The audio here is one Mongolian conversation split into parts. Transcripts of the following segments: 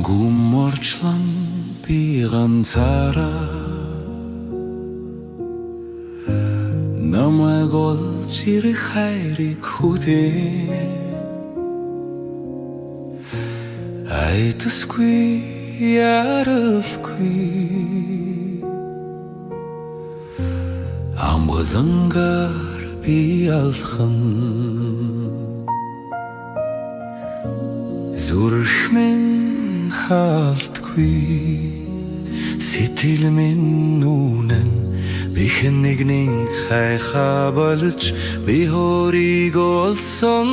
Гуморчлан би ганцаараа намайг олж ирэх хайрыг хүлээн айтасгүй яралгүй амгалангаар би алхан зүрх минь хаалтгүй сэтгэл минь нүнэн бихэн нэгний хайхаа болж би өөрийгөө олсон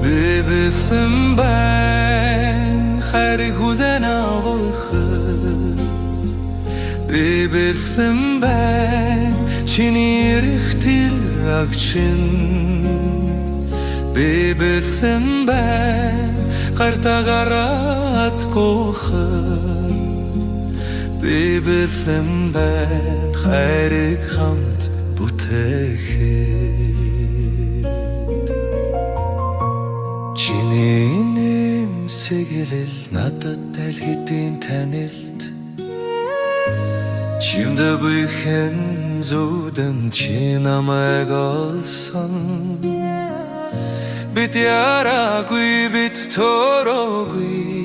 би бэлэн байна хайрыг хүлээн авахад би бэлэн байна чиний эрэгтэй агшин би бэлэн байна гартагараад гохот би бэлэн байна хайрыг хамт бүтээхэд чиний нэмсэглэл надад дэлхийдийн танилт чимдээ бүхэн зүудэн чи намайг олсон бит яраагүй бит төрөөгүй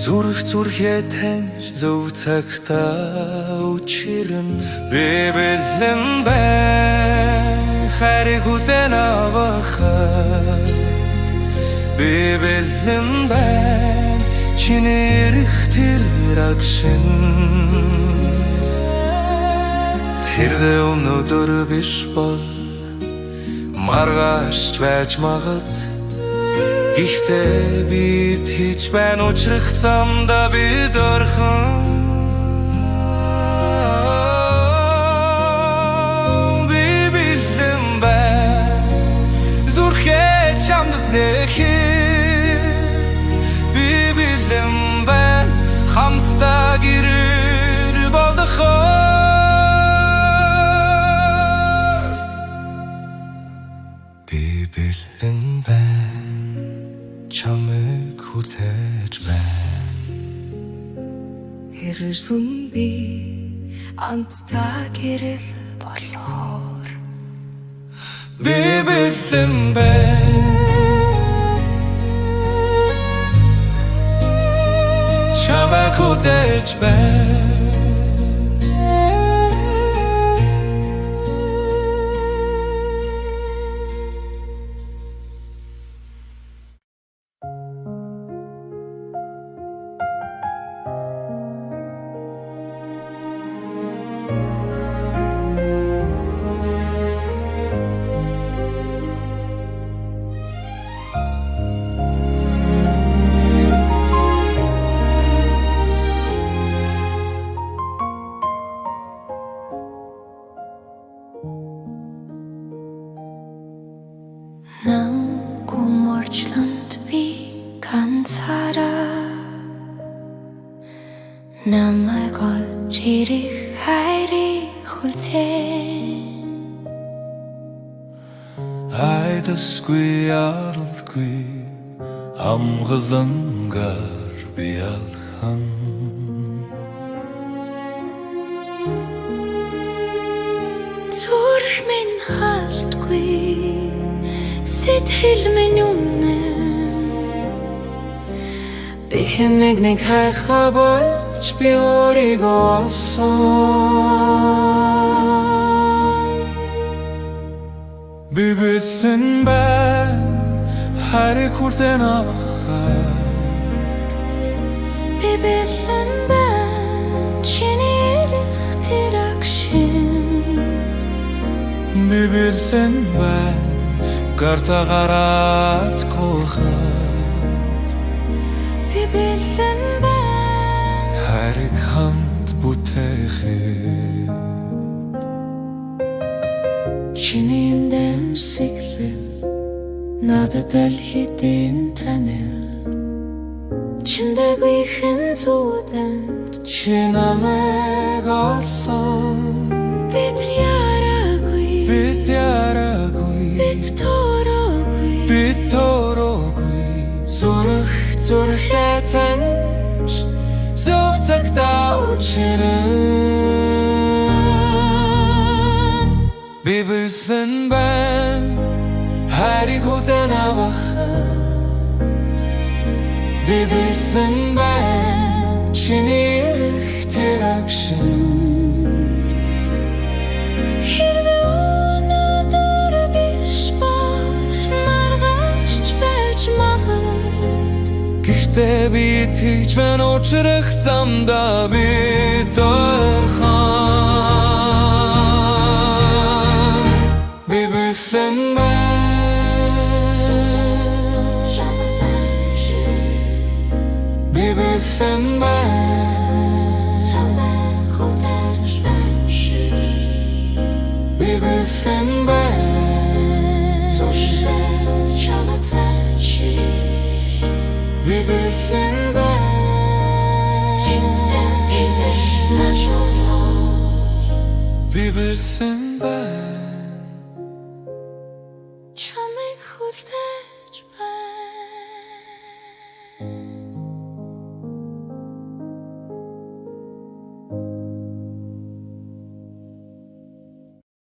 зүрх зүрхээ таньж зөв цагтаа учирэн би бэлэн байна хайрыг хүлээн авахад би бэлэн байна чиний эрэгтэй агшин хэрвээ өнөөдөр биш бол маргааш байж магад гэхдээ бид хийж байна учрах замда бид орхон би бэлэн байна зүрхээ чамд нэхээ би бэлэн байна хамтдаа гэрэр болгохоо би бэлэн байна чамайг хүлээж байна Хэрхэн би амтдаа гэрэл болохоор би бэлэн байна чамайг хүлээж байна Нам гуморчланд би ганцаараа намайг олж ирэх хайрыг хүлээн айтасгүй яралгүй амгалангаар би алхан зүрх минь хаалтгүй сэтгэл минь үнэн бихэн нэгний хайхаа болж би өөрийгөө олсон би бэлэн байна хайрыг хүлээн авахад би бэлэн байна чиний эрэгтэй агшин би бэлэн байна гартагараад гохот би бэлэн байна хайрыг хамт бүтээхэд чиний нэмсэглэл надад дэлхийдийн танилт чимдээ бүхэн зүудэнд чи намайг олсон бид яраагүй бид бид төрөө зүрхээ таньж зөв цагтаа учран би бэлэн байна хайрыг хүлээн авахад би бэлэн байна чиний эрх тэрагшинд хэрвээ өнөөдөр биш бол маргааш байж магад гэхдээ би итгэж байна учрах замдаа би тойхон би бэлэн би бэлэн би бэлэн би бэлэн би бэлэн чамайг хүлээж байна